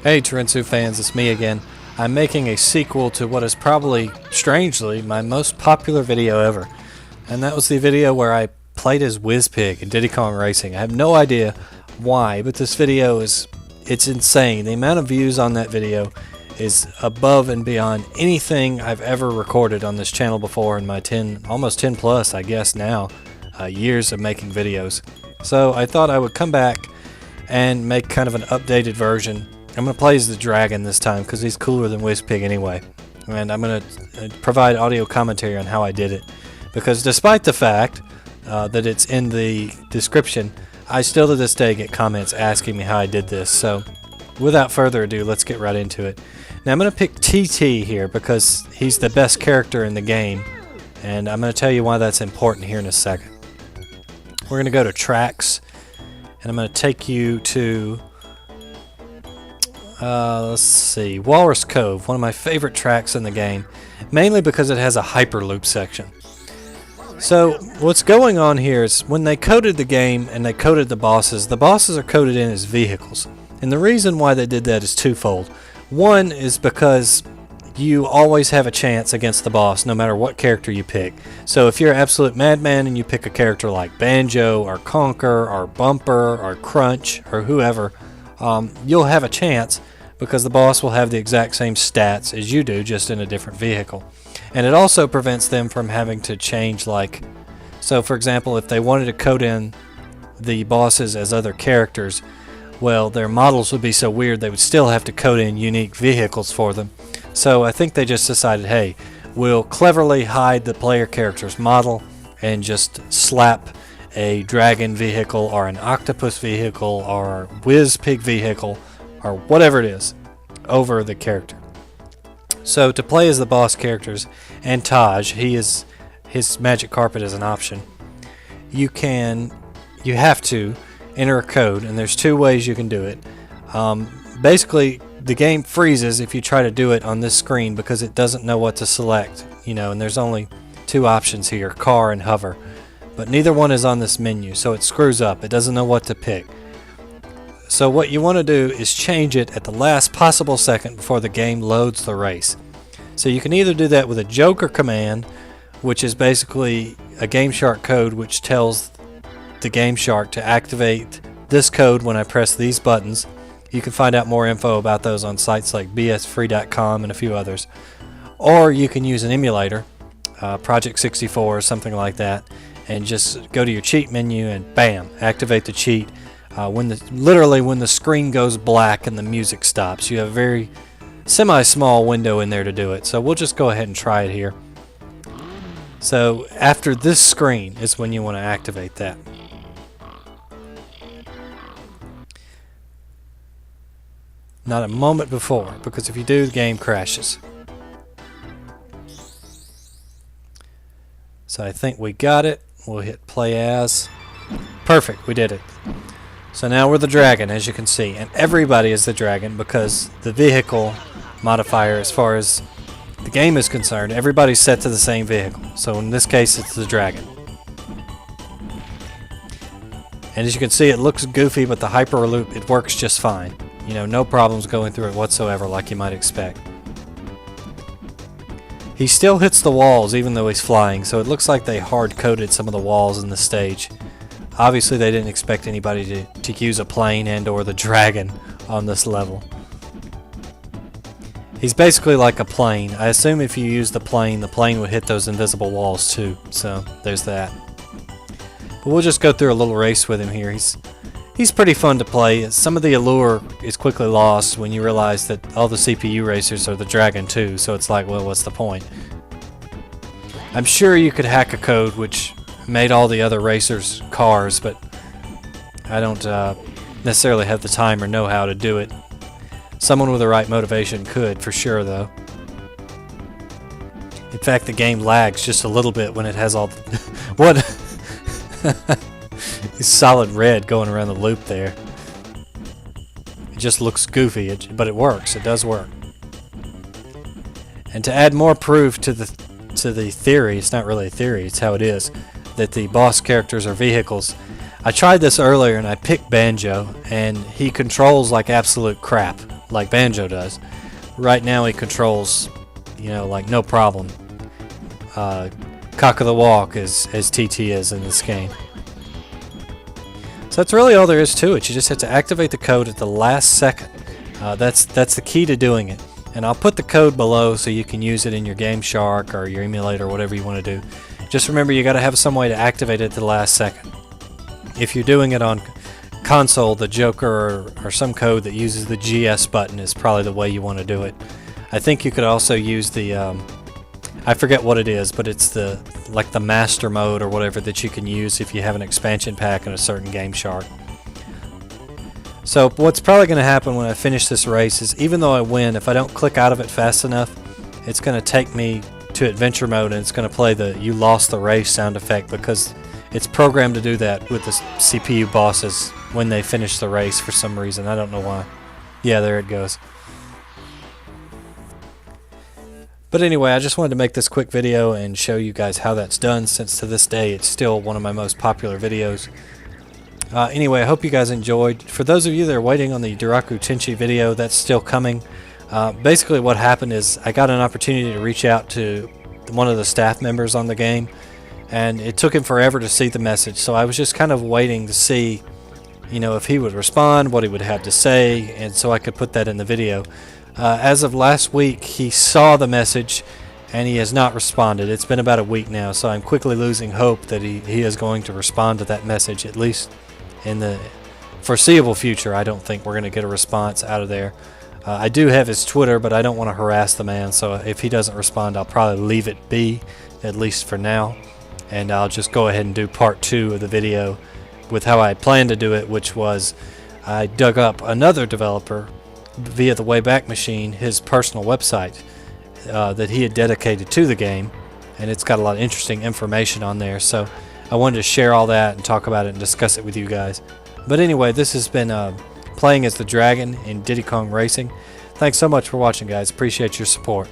Hey Terensu fans, it's me again. I'm making a sequel to what is probably, strangely, my most popular video ever. And that was the video where I played as WizPig in Diddy Kong Racing. I have no idea why, but this video it's insane. The amount of views on that video is above and beyond anything I've ever recorded on this channel before in my almost 10 plus, I guess now, years of making videos. So I thought I would come back and make kind of an updated version. I'm going to play as the dragon this time because he's cooler than WizPig anyway. And I'm going to provide audio commentary on how I did it. Because despite the fact that it's in the description, I still to this day get comments asking me how I did this. So without further ado, let's get right into it. Now I'm going to pick TT here because he's the best character in the game. And I'm going to tell you why that's important here in a second. We're going to go to tracks. And I'm going to take you to... let's see, Walrus Cove, one of my favorite tracks in the game, mainly because it has a hyperloop section. So what's going on here is when they coded the game and they coded the bosses are coded in as vehicles. And the reason why they did that is twofold. One is because you always have a chance against the boss no matter what character you pick. So if you're an absolute madman and you pick a character like Banjo or Conker or Bumper or Crunch or whoever, you'll have a chance because the boss will have the exact same stats as you do, just in a different vehicle. And it also prevents them from having to change, like, so for example, if they wanted to code in the bosses as other characters, well, their models would be so weird they would still have to code in unique vehicles for them. So I think they just decided, hey, we'll cleverly hide the player character's model and just slap a dragon vehicle or an octopus vehicle or WizPig vehicle or whatever it is over the character. So to play as the boss characters and Taj, his magic carpet is an option. You have to enter a code, and there's two ways you can do it. Basically, the game freezes if you try to do it on this screen because it doesn't know what to select, and there's only two options here, car and hover. But neither one is on this menu, so it screws up. It doesn't know what to pick. So what you want to do is change it at the last possible second before the game loads the race. So you can either do that with a Joker command, which is basically a gameshark code which tells the gameshark to activate this code when I press these buttons. You can find out more info about those on sites like bsfree.com and a few others. Or you can use an emulator, Project 64 or something like that, and just go to your cheat menu and bam, activate the cheat. Literally when the screen goes black and the music stops, you have a very semi-small window in there to do it. So we'll just go ahead and try it here. So after this screen is when you want to activate that. Not a moment before, because if you do, the game crashes. So I think we got it. We'll hit play as. Perfect, we did it. So now we're the dragon, as you can see, and everybody is the dragon because the vehicle modifier, as far as the game is concerned, everybody's set to the same vehicle. So in this case, it's the dragon. And as you can see, it looks goofy, but the hyperloop, it works just fine. No problems going through it whatsoever like you might expect. He still hits the walls even though he's flying, so it looks like they hard-coded some of the walls in the stage. Obviously they didn't expect anybody to use a plane and or the dragon on this level. He's basically like a plane. I assume if you use the plane would hit those invisible walls too, so there's that. But we'll just go through a little race with him here. He's pretty fun to play. Some of the allure is quickly lost when you realize that all the CPU racers are the dragon too, so it's like, well, what's the point? I'm sure you could hack a code which made all the other racers cars, but I don't necessarily have the time or know how to do it. Someone with the right motivation could, for sure, though. In fact, the game lags just a little bit when it has all the what? It's solid red going around the loop there. It just looks goofy, but it works. It does work. And to add more proof to the theory, it's not really a theory, it's how it is, that the boss characters are vehicles. I tried this earlier and I picked Banjo, and he controls like absolute crap like Banjo does. Right now he controls, you know, like no problem. Cock of the walk as TT is in this game. So that's really all there is to it. You just have to activate the code at the last second. That's the key to doing it. And I'll put the code below so you can use it in your gameshark or your emulator or whatever you want to do. Just remember, you got to have some way to activate it at the last second. If you're doing it on console, the Joker or some code that uses the GS button is probably the way you want to do it. I think you could also use the I forget what it is, but it's the master mode or whatever that you can use if you have an expansion pack in a certain gameshark. So what's probably going to happen when I finish this race is, even though I win, if I don't click out of it fast enough, it's going to take me to adventure mode and it's going to play the "you lost the race" sound effect, because it's programmed to do that with the CPU bosses when they finish the race for some reason. I don't know why. Yeah, there it goes. But anyway, I just wanted to make this quick video and show you guys how that's done, since to this day it's still one of my most popular videos. Anyway, I hope you guys enjoyed. For those of you that are waiting on the Duraku Tenchi video, that's still coming. Basically what happened is I got an opportunity to reach out to one of the staff members on the game, and it took him forever to see the message, so I was just kind of waiting to see, you know, if he would respond, what he would have to say, and so I could put that in the video. As of last week, he saw the message and he has not responded. It's been about a week now, so I'm quickly losing hope that he is going to respond to that message, at least in the foreseeable future. I don't think we're going to get a response out of there. I do have his Twitter, but I don't want to harass the man, so if he doesn't respond, I'll probably leave it be, at least for now, and I'll just go ahead and do part 2 of the video with how I planned to do it, which was I dug up another developer via the Wayback Machine, his personal website that he had dedicated to the game, and it's got a lot of interesting information on there, so I wanted to share all that and talk about it and discuss it with you guys. But anyway, this has been playing as the Dragon in Diddy Kong Racing. Thanks so much for watching, guys. Appreciate your support.